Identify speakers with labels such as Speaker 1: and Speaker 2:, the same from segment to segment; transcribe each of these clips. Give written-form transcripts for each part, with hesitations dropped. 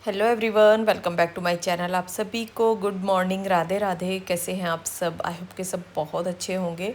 Speaker 1: Hello everyone, welcome back to my channel. आप सभी को गुड मॉर्निंग, राधे राधे। कैसे हैं आप सब? आई होप के सब बहुत अच्छे होंगे।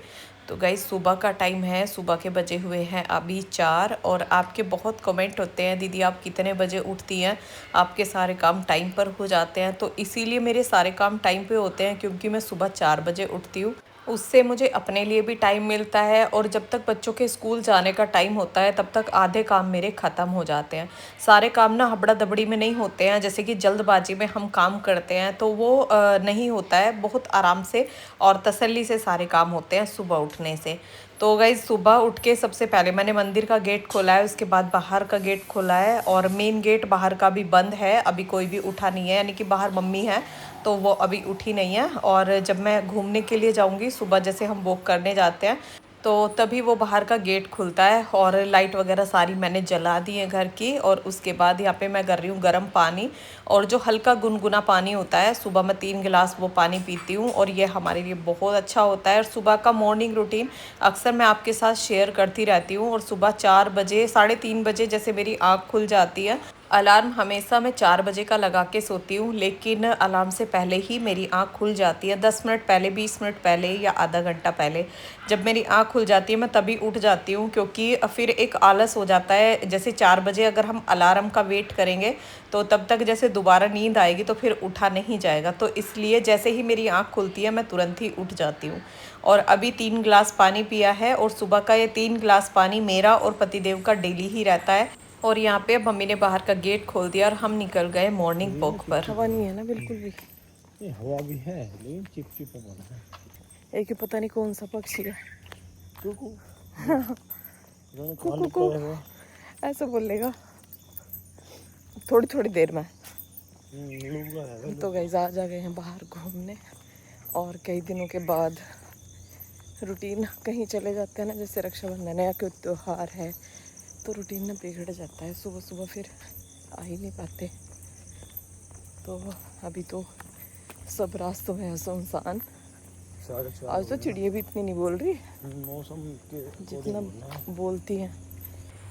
Speaker 1: तो गाइस, सुबह का टाइम है, सुबह के बजे हुए हैं अभी 4। और आपके बहुत कमेंट होते हैं, दीदी आप कितने बजे उठती हैं, आपके सारे काम टाइम पर हो जाते हैं। तो इसीलिए मेरे सारे काम टाइम पे होते हैं, क्योंकि मैं सुबह 4 बजे उठती हूँ। उससे मुझे अपने लिए भी टाइम मिलता है, और जब तक बच्चों के स्कूल जाने का टाइम होता है तब तक आधे काम मेरे ख़त्म हो जाते हैं। सारे काम ना हबड़ा दबड़ी में नहीं होते हैं, जैसे कि जल्दबाजी में हम काम करते हैं तो वो नहीं होता है। बहुत आराम से और तसल्ली से सारे काम होते हैं सुबह उठने से। तो गाइज़, सुबह उठ के सबसे पहले मैंने मंदिर का गेट खोला है, उसके बाद बाहर का गेट खोला है, और मेन गेट बाहर का भी बंद है। अभी कोई भी उठा नहीं है, यानी कि बाहर मम्मी है तो वो अभी उठी नहीं है। और जब मैं घूमने के लिए जाऊंगी सुबह, जैसे हम वॉक करने जाते हैं, तो तभी वो बाहर का गेट खुलता है। और लाइट वगैरह सारी मैंने जला दी है घर की। और उसके बाद यहाँ पे मैं कर रही हूँ गर्म पानी, और जो हल्का गुनगुना पानी होता है, सुबह मैं 3 गिलास वो पानी पीती हूँ, और ये हमारे लिए बहुत अच्छा होता है। और सुबह का मॉर्निंग रूटीन अक्सर मैं आपके साथ शेयर करती रहती हूँ। और सुबह 4 बजे, 3:30 बजे जैसे मेरी आँख खुल जाती है। अलार्म हमेशा मैं 4 बजे का लगा के सोती हूँ, लेकिन अलार्म से पहले ही मेरी आँख खुल जाती है। 10 मिनट पहले, 20 मिनट पहले, या आधा घंटा पहले जब मेरी आँख खुल जाती है मैं तभी उठ जाती हूँ। क्योंकि फिर एक आलस हो जाता है, जैसे 4 बजे अगर हम अलार्म का वेट करेंगे तो तब तक जैसे दोबारा नींद आएगी तो फिर उठा नहीं जाएगा। तो इसलिए जैसे ही मेरी आँख खुलती है मैं तुरंत ही उठ जाती हूँ। और अभी 3 गिलास पानी पिया है, और सुबह का ये 3 गिलास पानी मेरा और पतिदेव का डेली ही रहता है। और यहाँ पे अब मम्मी ने बाहर का गेट खोल दिया और हम निकल गए मॉर्निंग वॉक पर। हवा नहीं है ना बिल्कुल भी।
Speaker 2: ये हवा भी है लेकिन चिपचिप हवा है।
Speaker 1: एक पता नहीं कौन सा पक्षी है,
Speaker 2: कुकू
Speaker 1: कुकू को ऐसा बोलेगा थोड़ी थोड़ी देर में। तो गाइस, आज आ गए हैं बाहर घूमने, और कई दिनों के बाद रूटीन कहीं चले जाते हैं ना, जैसे रक्षाबंधन है या कोई त्योहार है, तो रूटीन ना बिगड़ जाता है। सुबह सुबह फिर आ ही नहीं पाते। तो अभी तो सब रास्तों में है सुनसान। आज तो चिड़िया भी इतनी नहीं बोल रही
Speaker 2: मौसम के
Speaker 1: जितना बोलती हैं।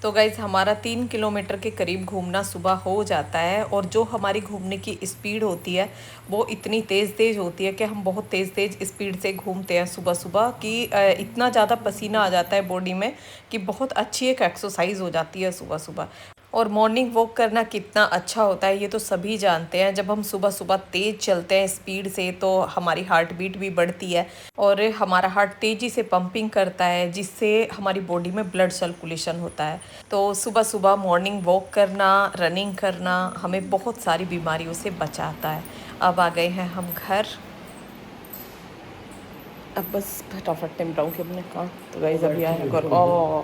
Speaker 1: तो गाइज़, हमारा 3 किलोमीटर के करीब घूमना सुबह हो जाता है। और जो हमारी घूमने की स्पीड होती है वो इतनी तेज़ तेज़ होती है कि हम बहुत तेज़ तेज़ स्पीड से घूमते हैं सुबह सुबह, कि इतना ज़्यादा पसीना आ जाता है बॉडी में कि बहुत अच्छी एक एक्सरसाइज हो जाती है सुबह सुबह। और मॉर्निंग वॉक करना कितना अच्छा होता है ये तो सभी जानते हैं। जब हम सुबह सुबह तेज़ चलते हैं स्पीड से तो हमारी हार्ट बीट भी बढ़ती है, और हमारा हार्ट तेज़ी से पंपिंग करता है, जिससे हमारी बॉडी में ब्लड सर्कुलेशन होता है। तो सुबह सुबह मॉर्निंग वॉक करना, रनिंग करना हमें बहुत सारी बीमारियों से बचाता है। अब आ गए हैं हम घर। अब बस फटाफट निपटाऊँ कि अपने काम। तो गाइस, अभी आए घर। ओ,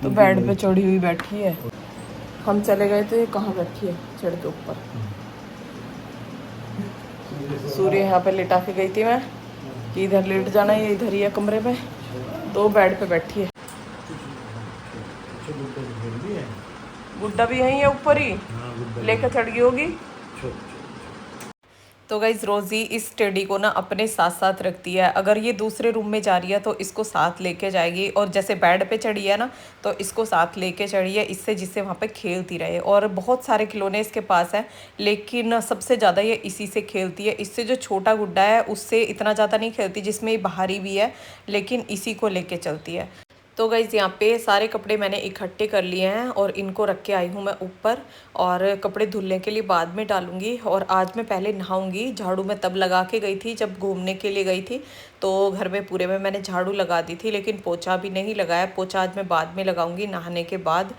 Speaker 1: तो बेड पे चढ़ी हुई बैठी है। हम चले गए थे, कहाँ बैठी है? चढ़ के ऊपर। सूर्य यहाँ पे लिटा के गई थी मैं कि इधर लेट जाना है, ये इधर ही है कमरे में। तो बेड पे बैठी है। गुड्डा भी यहीं है ऊपर ही, लेकर चढ़ गई होगी। तो गाइज, रोज़ी इस टेडी को ना अपने साथ साथ रखती है। अगर ये दूसरे रूम में जा रही है तो इसको साथ लेके जाएगी, और जैसे बेड पे चढ़ी है ना तो इसको साथ लेके चढ़ी है, इससे जिससे वहाँ पे खेलती रहे। और बहुत सारे खिलौने इसके पास हैं, लेकिन सबसे ज़्यादा ये इसी से खेलती है। इससे जो छोटा गुड्डा है उससे इतना ज़्यादा नहीं खेलती, जिसमें बाहरी भी है, लेकिन इसी को लेके चलती है। तो गाइज़, यहाँ पे सारे कपड़े मैंने इकट्ठे कर लिए हैं और इनको रख के आई हूँ मैं ऊपर। और कपड़े धुलने के लिए बाद में डालूंगी, और आज मैं पहले नहाऊंगी। झाड़ू मैं तब लगा के गई थी जब घूमने के लिए गई थी, तो घर में पूरे में मैंने झाड़ू लगा दी थी, लेकिन पोछा भी नहीं लगाया। पोछा आज मैं बाद में लगाऊंगी नहाने के बाद,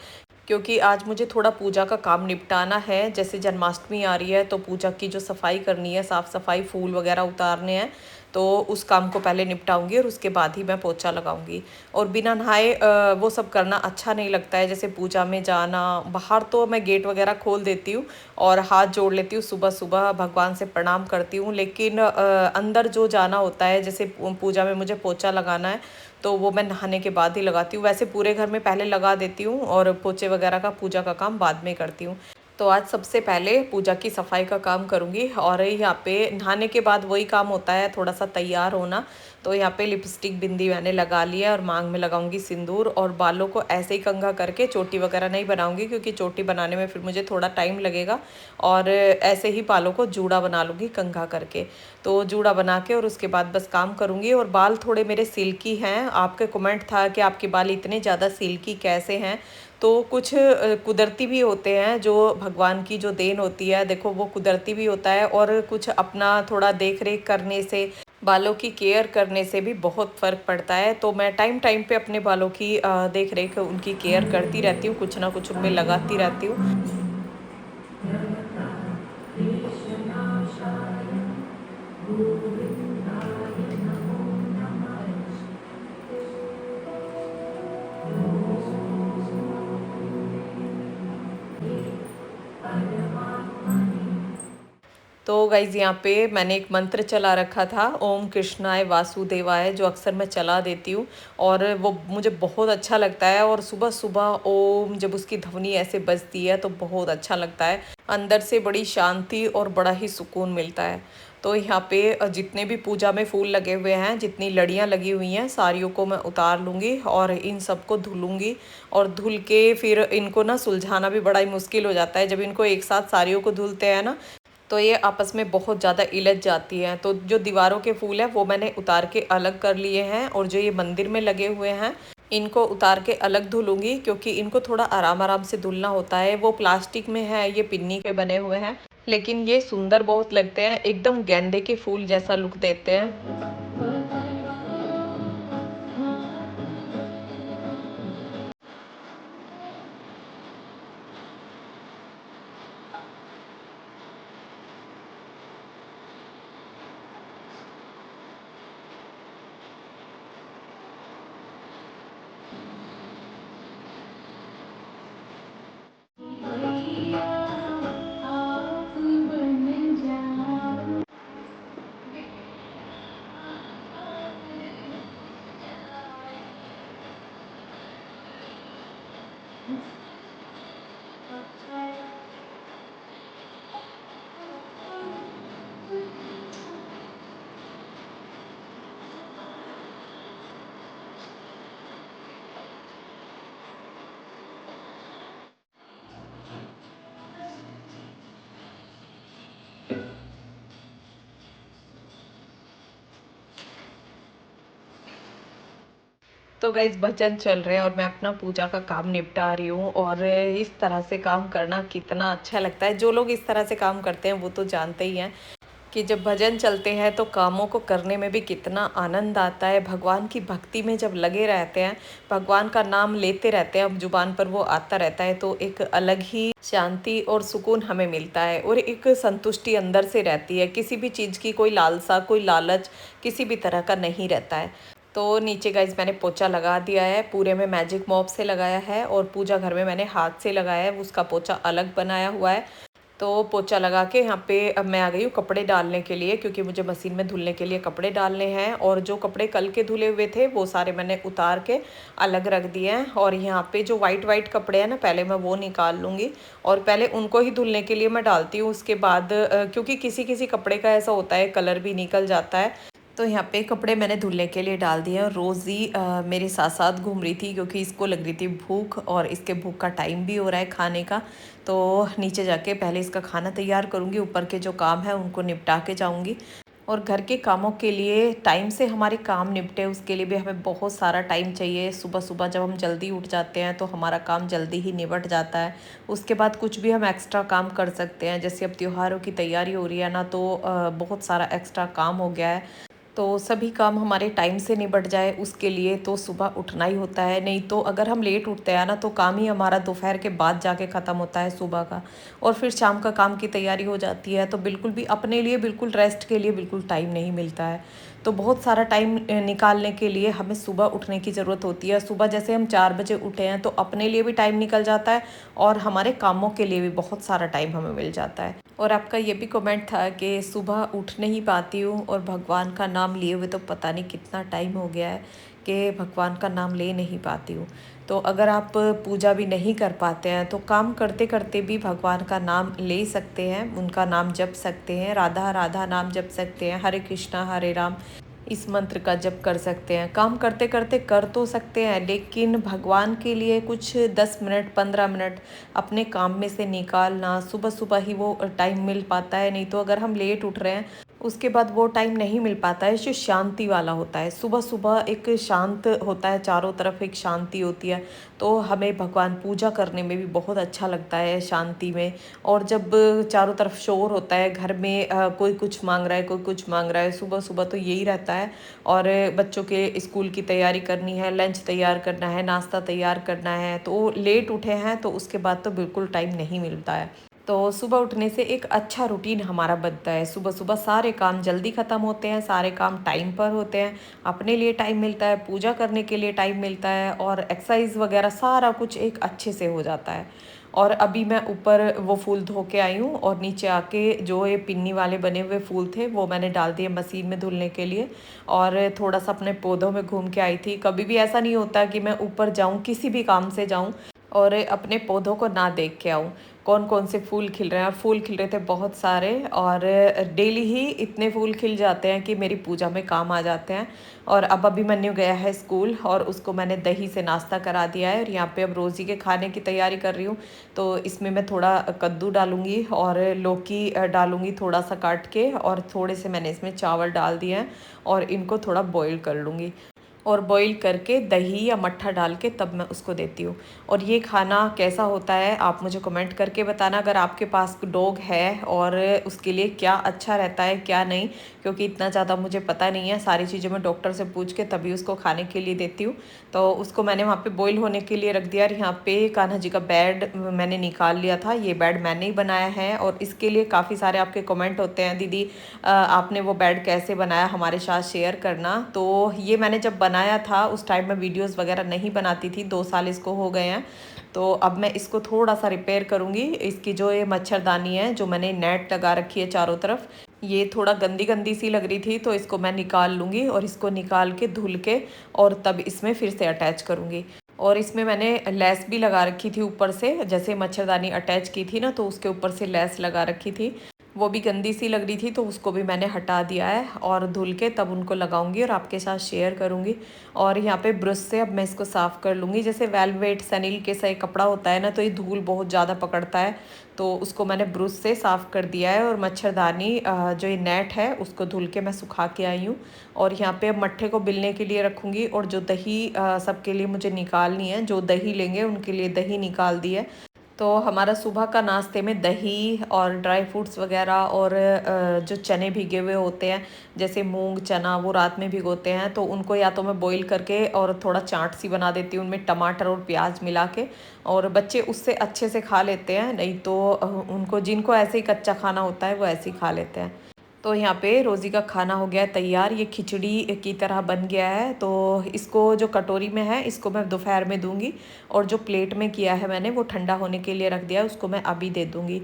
Speaker 1: क्योंकि आज मुझे थोड़ा पूजा का काम निपटाना है। जैसे जन्माष्टमी आ रही है तो पूजा की जो सफाई करनी है, साफ़ सफाई, फूल वगैरह उतारने हैं, तो उस काम को पहले निपटाऊंगी और उसके बाद ही मैं पोछा लगाऊंगी। और बिना नहाए वो सब करना अच्छा नहीं लगता है, जैसे पूजा में जाना। बाहर तो मैं गेट वगैरह खोल देती हूँ और हाथ जोड़ लेती हूँ, सुबह सुबह भगवान से प्रणाम करती हूँ, लेकिन अंदर जो जाना होता है, जैसे पूजा में मुझे पोछा लगाना है, तो वो मैं नहाने के बाद ही लगाती हूँ। वैसे पूरे घर में पहले लगा देती हूँ और पोछे वगैरह का, पूजा का काम बाद में करती हूँ। तो आज सबसे पहले पूजा की सफाई का काम करूँगी और यहाँ पे नहाने के बाद वही काम होता है थोड़ा सा तैयार होना। तो यहाँ पे लिपस्टिक बिंदी मैंने लगा लिया और मांग में लगाऊंगी सिंदूर और बालों को ऐसे ही कंघा करके चोटी वगैरह नहीं बनाऊंगी क्योंकि चोटी बनाने में फिर मुझे थोड़ा टाइम लगेगा। और ऐसे ही बालों को जूड़ा बना लूँगी कंघा करके। तो जूड़ा बना के और उसके बाद बस काम करूँगी। और बाल थोड़े मेरे सिल्की हैं। आपके कमेंट था कि आपके बाल इतने ज़्यादा सिल्की कैसे हैं, तो कुछ कुदरती भी होते हैं, जो भगवान की जो देन होती है देखो वो कुदरती भी होता है, और कुछ अपना थोड़ा देख रेख करने से, बालों की केयर करने से भी बहुत फ़र्क पड़ता है। तो मैं टाइम टाइम पे अपने बालों की देख रेख उनकी केयर करती रहती हूँ, कुछ ना कुछ उनमें लगाती रहती हूँ। तो गाइज़ यहाँ पे मैंने एक मंत्र चला रखा था, ओम कृष्णाय वासुदेवाय, जो अक्सर मैं चला देती हूँ और वो मुझे बहुत अच्छा लगता है। और सुबह सुबह ओम जब उसकी ध्वनि ऐसे बजती है तो बहुत अच्छा लगता है, अंदर से बड़ी शांति और बड़ा ही सुकून मिलता है। तो यहाँ पे जितने भी पूजा में फूल लगे हुए हैं, जितनी लड़ियाँ लगी हुई हैं, सारियों को मैं उतार लूँगी और इन सबको धुलूँगी। और धुल के फिर इनको ना सुलझाना भी बड़ा ही मुश्किल हो जाता है, जब इनको एक साथ सारियों को धुलते हैं ना तो ये आपस में बहुत ज़्यादा इलझ जाती हैं। तो जो दीवारों के फूल हैं वो मैंने उतार के अलग कर लिए हैं, और जो ये मंदिर में लगे हुए हैं इनको उतार के अलग धुलूंगी, क्योंकि इनको थोड़ा आराम आराम से धुलना होता है। वो प्लास्टिक में है, ये पिन्नी के बने हुए हैं, लेकिन ये सुंदर बहुत लगते हैं, एकदम गेंदे के फूल जैसा लुक देते हैं। तो गाइस भजन चल रहे हैं और मैं अपना पूजा का काम निपटा रही हूँ। और इस तरह से काम करना कितना अच्छा लगता है, जो लोग इस तरह से काम करते हैं वो तो जानते ही हैं कि जब भजन चलते हैं तो कामों को करने में भी कितना आनंद आता है। भगवान की भक्ति में जब लगे रहते हैं, भगवान का नाम लेते रहते हैं, अब जुबान पर वो आता रहता है, तो एक अलग ही शांति और सुकून हमें मिलता है, और एक संतुष्टि अंदर से रहती है। किसी भी चीज़ की कोई लालसा, कोई लालच किसी भी तरह का नहीं रहता है। तो नीचे गाइज मैंने पोछा लगा दिया है, पूरे में मैजिक मॉप से लगाया है, और पूजा घर में मैंने हाथ से लगाया है, उसका पोछा अलग बनाया हुआ है। तो पोछा लगा के यहाँ पे अब मैं आ गई हूँ कपड़े डालने के लिए, क्योंकि मुझे मशीन में धुलने के लिए कपड़े डालने हैं। और जो कपड़े कल के धुले हुए थे वो सारे मैंने उतार के अलग रख दिए हैं। और यहाँ पे जो वाइट वाइट कपड़े हैं ना, पहले मैं वो निकाल लूँगी और पहले उनको ही धुलने के लिए मैं डालती हूँ। उसके बाद क्योंकि किसी किसी कपड़े का ऐसा होता है कलर भी निकल जाता है। तो यहाँ पे कपड़े मैंने धुलने के लिए डाल दिए, और रोज़ी मेरे साथ साथ घूम रही थी, क्योंकि इसको लग रही थी भूख, और इसके भूख का टाइम भी हो रहा है खाने का। तो नीचे जाके पहले इसका खाना तैयार करूँगी, ऊपर के जो काम है उनको निपटा के जाऊँगी। और घर के कामों के लिए टाइम से हमारे काम निपटे, उसके लिए भी हमें बहुत सारा टाइम चाहिए। सुबह सुबह जब हम जल्दी उठ जाते हैं तो हमारा काम जल्दी ही निपट जाता है। उसके बाद कुछ भी हम एक्स्ट्रा काम कर सकते हैं, जैसे अब त्योहारों की तैयारी हो रही है ना, तो बहुत सारा एक्स्ट्रा काम हो गया है। तो सभी काम हमारे टाइम से निपट जाए उसके लिए तो सुबह उठना ही होता है। नहीं तो अगर हम लेट उठते हैं ना, तो काम ही हमारा दोपहर के बाद जाके ख़त्म होता है सुबह का, और फिर शाम का काम की तैयारी हो जाती है। तो बिल्कुल भी अपने लिए, बिल्कुल रेस्ट के लिए बिल्कुल टाइम नहीं मिलता है। तो बहुत सारा टाइम निकालने के लिए हमें सुबह उठने की ज़रूरत होती है। सुबह जैसे हम 4 बजे उठे हैं तो अपने लिए भी टाइम निकल जाता है, और हमारे कामों के लिए भी बहुत सारा टाइम हमें मिल जाता है। और आपका ये भी कमेंट था कि सुबह उठ नहीं पाती हूँ और भगवान का नाम लिए हुए तो पता नहीं कितना टाइम हो गया है कि भगवान का नाम ले नहीं पाती हूँ। तो अगर आप पूजा भी नहीं कर पाते हैं तो काम करते करते भी भगवान का नाम ले सकते हैं, उनका नाम जप सकते हैं, राधा राधा नाम जप सकते हैं, हरे कृष्णा हरे राम इस मंत्र का जप कर सकते हैं। काम करते करते कर तो सकते हैं, लेकिन भगवान के लिए कुछ 10 मिनट 15 मिनट अपने काम में से निकालना, सुबह सुबह ही वो टाइम मिल पाता है। नहीं तो अगर हम लेट उठ रहे हैं उसके बाद वो टाइम नहीं मिल पाता है जो शांति वाला होता है। सुबह सुबह एक शांत होता है, चारों तरफ एक शांति होती है, तो हमें भगवान पूजा करने में भी बहुत अच्छा लगता है शांति में। और जब चारों तरफ शोर होता है घर में, कोई कुछ मांग रहा है कोई कुछ मांग रहा है, सुबह सुबह तो यही रहता है। और बच्चों के स्कूल की तैयारी करनी है, लंच तैयार करना है, नाश्ता तैयार करना है, तो लेट उठे हैं तो उसके बाद तो बिल्कुल टाइम नहीं मिलता है। तो सुबह उठने से एक अच्छा रूटीन हमारा बनता है। सुबह सुबह सारे काम जल्दी ख़त्म होते हैं, सारे काम टाइम पर होते हैं, अपने लिए टाइम मिलता है, पूजा करने के लिए टाइम मिलता है, और एक्सरसाइज वगैरह सारा कुछ एक अच्छे से हो जाता है। और अभी मैं ऊपर वो फूल धो के आई हूँ, और नीचे आके जो ये पिन्नी वाले बने हुए फूल थे वो मैंने डाल दिए मशीन में धुलने के लिए। और थोड़ा सा अपने पौधों में घूम के आई थी। कभी भी ऐसा नहीं होता कि मैं ऊपर जाऊँ, किसी भी काम से जाऊँ और अपने पौधों को ना देख के आऊँ कौन कौन से फूल खिल रहे हैं। और फूल खिल रहे थे बहुत सारे, और डेली ही इतने फूल खिल जाते हैं कि मेरी पूजा में काम आ जाते हैं। और अब अभिमन्यु गया है स्कूल, और उसको मैंने दही से नाश्ता करा दिया है, और यहाँ पे अब रोज़ी के खाने की तैयारी कर रही हूँ। तो इसमें मैं थोड़ा कद्दू डालूँगी और लौकी डालूँगी थोड़ा सा काट के, और थोड़े से मैंने इसमें चावल डाल दिए हैं, और इनको थोड़ा बॉईल कर लूँगी। और बॉईल करके दही या मट्ठा डाल के तब मैं उसको देती हूँ। और ये खाना कैसा होता है आप मुझे कमेंट करके बताना, अगर आपके पास डॉग है, और उसके लिए क्या अच्छा रहता है क्या नहीं, क्योंकि इतना ज़्यादा मुझे पता नहीं है। सारी चीज़ें मैं डॉक्टर से पूछ के तभी उसको खाने के लिए देती हूँ। तो उसको मैंने वहाँ पे बॉईल होने के लिए रख दिया। और यहाँ पे कान्हा जी का बेड मैंने निकाल लिया था, ये बेड मैंने ही बनाया है। और इसके लिए काफ़ी सारे आपके कमेंट होते हैं, दीदी आपने वो बेड कैसे बनाया, हमारे साथ शेयर करना। तो ये मैंने जब बनाया था उस टाइम मैं वीडियोस वगैरह नहीं बनाती थी, 2 साल इसको हो गए हैं। तो अब मैं इसको थोड़ा सा रिपेयर करूँगी। इसकी जो ये मच्छरदानी है, जो मैंने नेट लगा रखी है चारों तरफ, ये थोड़ा गंदी गंदी सी लग रही थी, तो इसको मैं निकाल लूँगी, और इसको निकाल के धुल के और तब इसमें फिर से अटैच करूँगी। और इसमें मैंने लेस भी लगा रखी थी ऊपर से, जैसे मच्छरदानी अटैच की थी ना, तो उसके ऊपर से लेस लगा रखी थी, वो भी गंदी सी लग रही थी, तो उसको भी मैंने हटा दिया है, और धुल के तब उनको लगाऊंगी और आपके साथ शेयर करूंगी। और यहाँ पे ब्रश से अब मैं इसको साफ़ कर लूँगी। जैसे वेलवेट सनील के सही कपड़ा होता है ना, तो ये धूल बहुत ज़्यादा पकड़ता है, तो उसको मैंने ब्रश से साफ़ कर दिया है। और मच्छरदानी जो ये नेट है उसको धुल के मैं सुखा के आई हूँ। और यहाँ पे अब मट्ठे को बिलने के लिए रखूँगी, और जो दही सबके लिए मुझे निकालनी है, जो दही लेंगे उनके लिए दही निकाल दी है। तो हमारा सुबह का नाश्ते में दही और ड्राई फ्रूट्स वगैरह, और जो चने भिगे हुए होते हैं जैसे मूंग चना, वो रात में भिगोते हैं, तो उनको या तो मैं बॉईल करके और थोड़ा चाट सी बना देती हूँ उनमें टमाटर और प्याज मिला के, और बच्चे उससे अच्छे से खा लेते हैं। नहीं तो उनको जिनको ऐसे ही कच्चा खाना होता है वो ऐसे ही खा लेते हैं। तो यहाँ पे रोज़ी का खाना हो गया है तैयार, ये खिचड़ी की तरह बन गया है। तो इसको जो कटोरी में है इसको मैं दोपहर में दूंगी, और जो प्लेट में किया है मैंने वो ठंडा होने के लिए रख दिया है, उसको मैं अभी दे दूंगी।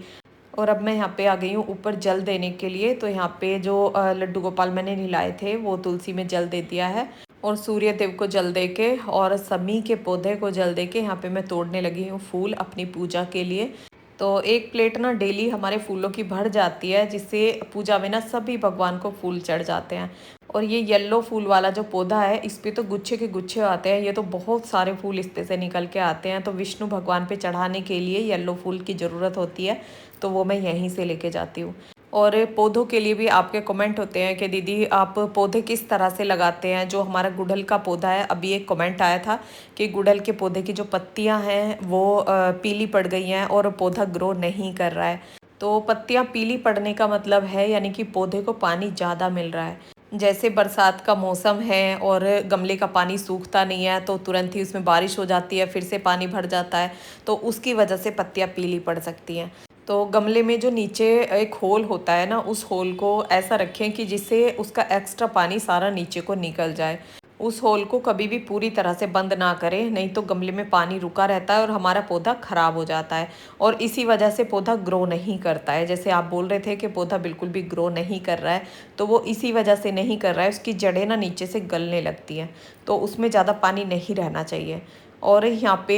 Speaker 1: और अब मैं यहाँ पे आ गई हूँ ऊपर जल देने के लिए। तो यहाँ पे जो लड्डू गोपाल मैंने नहलाए थे वो तुलसी में जल दे दिया है, और सूर्य देव को जल दे के और समी के पौधे को जल दे के यहाँ पे मैं तोड़ने लगी हूँ फूल अपनी पूजा के लिए। तो एक प्लेट ना डेली हमारे फूलों की भर जाती है, जिससे पूजा में ना सभी भगवान को फूल चढ़ जाते हैं। और ये येलो फूल वाला जो पौधा है इस पे तो गुच्छे के गुच्छे आते हैं, ये तो बहुत सारे फूल इस पे से निकल के आते हैं। तो विष्णु भगवान पे चढ़ाने के लिए येलो फूल की ज़रूरत होती है, तो वो मैं यहीं से लेके जाती हूँ। और पौधों के लिए भी आपके कमेंट होते हैं कि दीदी आप पौधे किस तरह से लगाते हैं। जो हमारा गुड़हल का पौधा है, अभी एक कमेंट आया था कि गुड़हल के पौधे की जो पत्तियां हैं वो पीली पड़ गई हैं और पौधा ग्रो नहीं कर रहा है। तो पत्तियां पीली पड़ने का मतलब है यानी कि पौधे को पानी ज़्यादा मिल रहा है। जैसे बरसात का मौसम है और गमले का पानी सूखता नहीं है, तो तुरंत ही उसमें बारिश हो जाती है, फिर से पानी भर जाता है, तो उसकी वजह से पत्तियां पीली पड़ सकती हैं। तो गमले में जो नीचे एक होल होता है ना, उस होल को ऐसा रखें कि जिससे उसका एक्स्ट्रा पानी सारा नीचे को निकल जाए। उस होल को कभी भी पूरी तरह से बंद ना करें, नहीं तो गमले में पानी रुका रहता है और हमारा पौधा खराब हो जाता है, और इसी वजह से पौधा ग्रो नहीं करता है। जैसे आप बोल रहे थे कि पौधा बिल्कुल भी ग्रो नहीं कर रहा है, तो वो इसी वजह से नहीं कर रहा है, उसकी जड़ें ना नीचे से गलने लगती हैं, तो उसमें ज़्यादा पानी नहीं रहना चाहिए। और यहाँ पे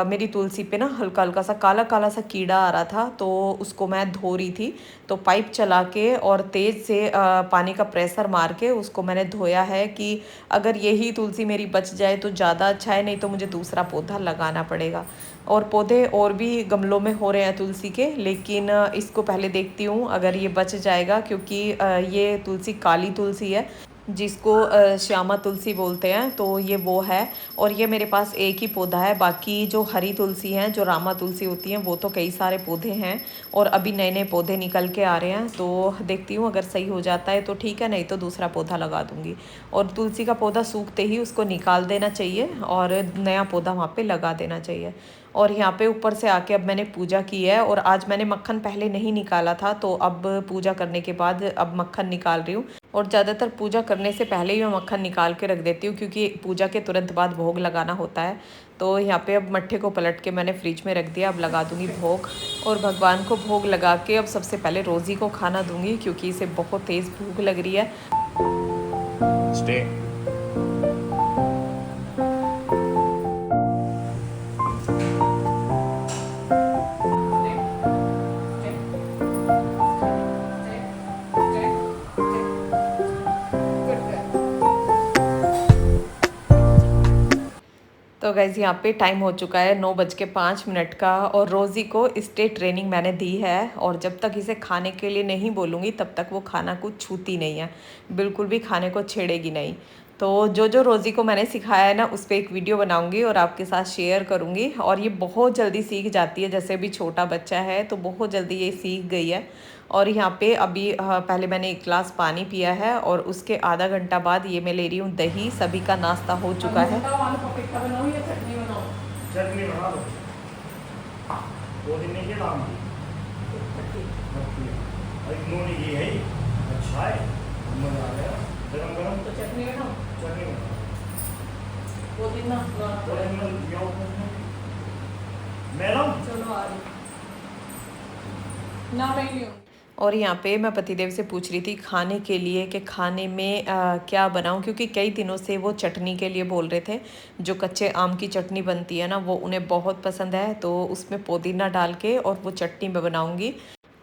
Speaker 1: मेरी तुलसी पे ना हल्का हल्का सा काला काला सा कीड़ा आ रहा था, तो उसको मैं धो रही थी। तो पाइप चला के और तेज़ से पानी का प्रेशर मार के उसको मैंने धोया है कि अगर यही तुलसी मेरी बच जाए तो ज़्यादा अच्छा है, नहीं तो मुझे दूसरा पौधा लगाना पड़ेगा। और पौधे और भी गमलों में हो रहे हैं तुलसी के, लेकिन इसको पहले देखती हूँ अगर ये बच जाएगा, क्योंकि ये तुलसी काली तुलसी है जिसको श्यामा तुलसी बोलते हैं, तो ये वो है। और ये मेरे पास एक ही पौधा है, बाकी जो हरी तुलसी हैं, जो रामा तुलसी होती हैं, वो तो कई सारे पौधे हैं और अभी नए नए पौधे निकल के आ रहे हैं। तो देखती हूँ अगर सही हो जाता है तो ठीक है, नहीं तो दूसरा पौधा लगा दूँगी। और तुलसी का पौधा सूखते ही उसको निकाल देना चाहिए और नया पौधा वहाँ पे लगा देना चाहिए। और यहाँ पे ऊपर से आके अब मैंने पूजा की है, और आज मैंने मक्खन पहले नहीं निकाला था, तो अब पूजा करने के बाद अब मक्खन निकाल रही हूँ। और ज़्यादातर पूजा करने से पहले ही मैं मक्खन निकाल के रख देती हूँ, क्योंकि पूजा के तुरंत बाद भोग लगाना होता है। तो यहाँ पे अब मट्ठे को पलट के मैंने फ्रिज में रख दिया, अब लगा दूँगी भोग। और भगवान को भोग लगा के अब सबसे पहले रोज़ी को खाना दूँगी, क्योंकि इसे बहुत तेज़ भूख लग रही है।
Speaker 2: Stay.
Speaker 1: तो गाइज़ यहाँ पे टाइम हो चुका है 9:05 का, और रोज़ी को स्टे ट्रेनिंग मैंने दी है, और जब तक इसे खाने के लिए नहीं बोलूँगी तब तक वो खाना कुछ छूती नहीं है, बिल्कुल भी खाने को छेड़ेगी नहीं। तो जो जो रोज़ी को मैंने सिखाया है ना, उस पर एक वीडियो बनाऊँगी और आपके साथ शेयर करूँगी। और ये बहुत जल्दी सीख जाती है, जैसे अभी छोटा बच्चा है तो बहुत जल्दी ये सीख गई है। और यहाँ पे अभी पहले मैंने 1 गिलास पानी पिया है, और उसके आधा घंटा बाद ये मैं ले रही हूँ दही। सभी का नाश्ता हो चुका है।
Speaker 2: चटनी बना दो। 2 दिन नहीं किया काम की। अरे इन्होंने ये है अच्छा है, मजा आ गया। गरम गरम तो चटनी बनाओ, चटनी बनाओ। 2 दिन ना मैं लाऊं? चलो आ रही ना, मैं नहीं हूँ।
Speaker 1: और यहाँ पे मैं पतिदेव से पूछ रही थी खाने के लिए कि खाने में क्या बनाऊं, क्योंकि कई दिनों से वो चटनी के लिए बोल रहे थे। जो कच्चे आम की चटनी बनती है ना, वो उन्हें बहुत पसंद है, तो उसमें पुदीना डाल के और वो चटनी मैं बनाऊंगी।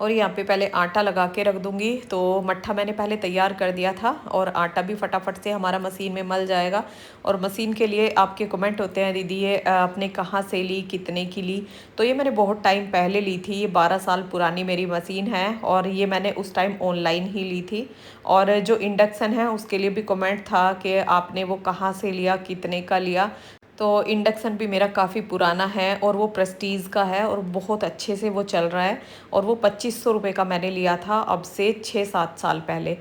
Speaker 1: और यहाँ पे पहले आटा लगा के रख दूँगी। तो मट्ठा मैंने पहले तैयार कर दिया था, और आटा भी फटाफट से हमारा मशीन में मल जाएगा। और मशीन के लिए आपके कमेंट होते हैं, दीदी ये आपने कहाँ से ली, कितने की ली? तो ये मैंने बहुत टाइम पहले ली थी, ये 12 साल पुरानी मेरी मशीन है, और ये मैंने उस टाइम ऑनलाइन ही ली थी। और जो इंडक्शन है उसके लिए भी कमेंट था कि आपने वो कहाँ से लिया, कितने का लिया? तो इंडक्शन भी मेरा काफ़ी पुराना है, और वो प्रेस्टीज का है, और बहुत अच्छे से वो चल रहा है। और वो 2500 रुपये का मैंने लिया था, अब से 6-7 साल पहले।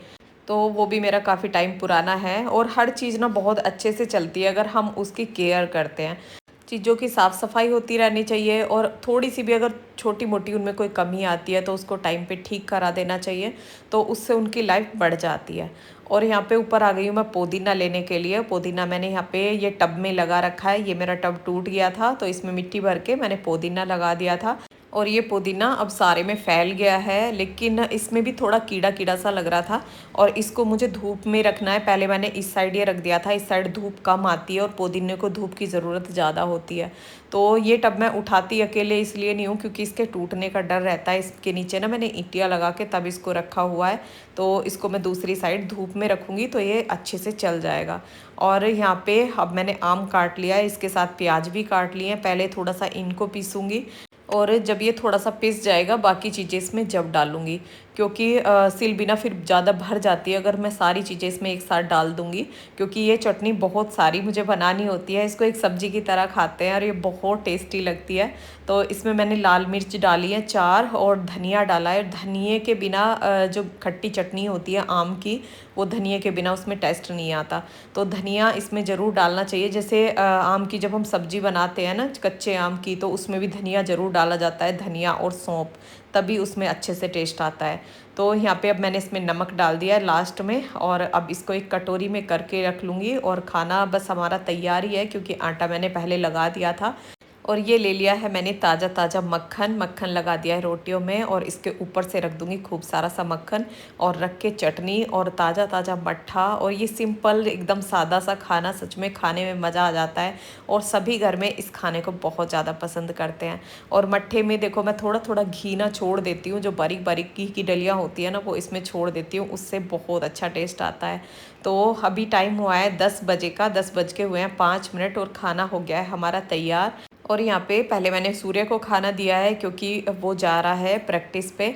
Speaker 1: तो वो भी मेरा काफ़ी टाइम पुराना है, और हर चीज़ ना बहुत अच्छे से चलती है अगर हम उसकी केयर करते हैं। चीज़ों की साफ़ सफाई होती रहनी चाहिए, और थोड़ी सी भी अगर छोटी मोटी उनमें कोई कमी आती है तो उसको टाइम पे ठीक करा देना चाहिए, तो उससे उनकी लाइफ बढ़ जाती है। और यहाँ पे ऊपर आ गई हूँ मैं पुदीना लेने के लिए। पुदीना मैंने यहाँ पे ये टब में लगा रखा है, ये मेरा टब टूट गया था तो इसमें मिट्टी भर के मैंने पुदीना लगा दिया था। और ये पुदीना अब सारे में फैल गया है, लेकिन इसमें भी थोड़ा कीड़ा कीड़ा सा लग रहा था, और इसको मुझे धूप में रखना है। पहले मैंने इस साइड ये रख दिया था, इस साइड धूप कम आती है और पुदीने को धूप की ज़रूरत ज़्यादा होती है। तो ये टब मैं उठाती अकेले इसलिए नहीं हूँ, क्योंकि इसके टूटने का डर रहता है। इसके नीचे ना मैंने ईंटियाँ लगा के तब इसको रखा हुआ है, तो इसको मैं दूसरी साइड धूप में रखूँगी तो ये अच्छे से चल जाएगा। और यहाँ पे अब मैंने आम काट लिया है, इसके साथ प्याज भी काट लिए हैं। पहले थोड़ा सा इनको पीसूँगी, और जब ये थोड़ा सा पिस जाएगा बाकी चीज़ें इसमें जब डालूँगी, क्योंकि सिल भी ना फिर ज़्यादा भर जाती है अगर मैं सारी चीज़ें इसमें एक साथ डाल दूँगी। क्योंकि ये चटनी बहुत सारी मुझे बनानी होती है, इसको एक सब्ज़ी की तरह खाते हैं और ये बहुत टेस्टी लगती है। तो इसमें मैंने लाल मिर्च डाली है 4, और धनिया डाला है। धनिए के बिना जो खट्टी चटनी होती है आम की, वो धनिए के बिना उसमें टेस्ट नहीं आता। तो धनिया इसमें ज़रूर डालना चाहिए। जैसे आम की जब हम सब्ज़ी बनाते हैं ना कच्चे आम की, तो उसमें भी धनिया ज़रूर डाला जाता है, धनिया और सौंफ, तभी उसमें अच्छे से टेस्ट आता है। तो यहाँ पे अब मैंने इसमें नमक डाल दिया है लास्ट में, और अब इसको एक कटोरी में करके रख लूँगी। और खाना बस हमारा तैयार ही है, क्योंकि आटा मैंने पहले लगा दिया था। और ये ले लिया है मैंने ताज़ा ताज़ा मक्खन। मक्खन लगा दिया है रोटियों में और इसके ऊपर से रख दूँगी खूब सारा सा मक्खन और रख के चटनी और ताज़ा ताज़ा मट्ठा। और ये सिंपल एकदम सादा सा खाना सच में खाने में मज़ा आ जाता है और सभी घर में इस खाने को बहुत ज़्यादा पसंद करते हैं। और मट्ठे में देखो मैं थोड़ा थोड़ा घी ना छोड़ देती हूँ, जो बारीक बारीक घी की डलियाँ होती है ना वो इसमें छोड़ देती हूँ, उससे बहुत अच्छा टेस्ट आता है। तो अभी टाइम हुआ है 10 बजे का, 10 बज के हुए हैं 5 मिनट और खाना हो गया है हमारा तैयार। और यहाँ पे पहले मैंने सूर्य को खाना दिया है क्योंकि वो जा रहा है प्रैक्टिस पे।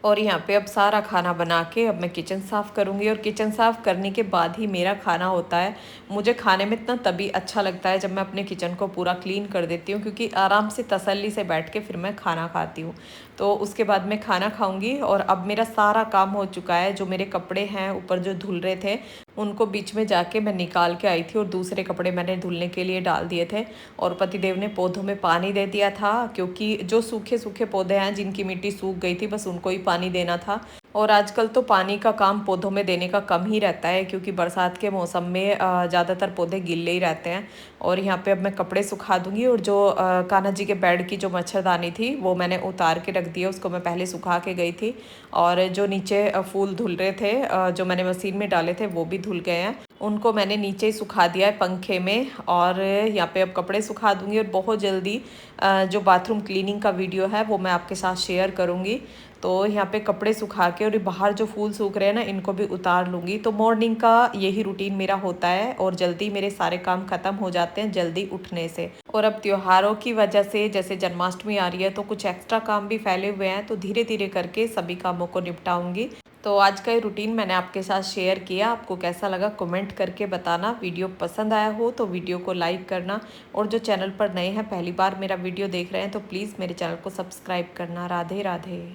Speaker 1: और यहाँ पे अब सारा खाना बना के अब मैं किचन साफ़ करूँगी और किचन साफ़ करने के बाद ही मेरा खाना होता है। मुझे खाने में इतना तभी अच्छा लगता है जब मैं अपने किचन को पूरा क्लीन कर देती हूँ, क्योंकि आराम से तसल्ली से बैठ के फिर मैं खाना खाती हूँ। तो उसके बाद मैं खाना खाऊंगी और अब मेरा सारा काम हो चुका है। जो मेरे कपड़े हैं ऊपर जो धुल रहे थे उनको बीच में जाके मैं निकाल के आई थी और दूसरे कपड़े मैंने धुलने के लिए डाल दिए थे। और पतिदेव ने पौधों में पानी दे दिया था, क्योंकि जो सूखे सूखे पौधे हैं जिनकी मिट्टी सूख गई थी बस उनको ही पानी देना था। और आजकल तो पानी का काम पौधों में देने का कम ही रहता है, क्योंकि बरसात के मौसम में ज़्यादातर पौधे गिल्ले ही रहते हैं। और यहाँ पे अब मैं कपड़े सुखा दूंगी और जो कान्हा जी के बेड की जो मच्छरदानी थी वो मैंने उतार के रख दिया, उसको मैं पहले सुखा के गई थी। और जो नीचे फूल धुल रहे थे जो मैंने मशीन में डाले थे वो भी धुल गए हैं, उनको मैंने नीचे ही सुखा दिया है पंखे में। और यहाँ पे अब कपड़े सुखा दूंगी और बहुत जल्दी जो बाथरूम क्लीनिंग का वीडियो है वो मैं आपके साथ शेयर करूँगी। तो यहाँ पे कपड़े सुखा के और बाहर जो फूल सूख रहे हैं ना इनको भी उतार लूँगी। तो मॉर्निंग का यही रूटीन मेरा होता है और जल्दी मेरे सारे काम ख़त्म हो जाते हैं जल्दी उठने से। और अब त्योहारों की वजह से जैसे जन्माष्टमी आ रही है तो कुछ एक्स्ट्रा काम भी फैले हुए हैं, तो धीरे धीरे करके सभी कामों को निपटाऊंगी। तो आज का ये रूटीन मैंने आपके साथ शेयर किया। आपको कैसा लगा कमेंट करके बताना। वीडियो पसंद आया हो तो वीडियो को लाइक करना, और जो चैनल पर नए हैं पहली बार मेरा वीडियो देख रहे हैं तो प्लीज़ मेरे चैनल को सब्सक्राइब करना। राधे राधे।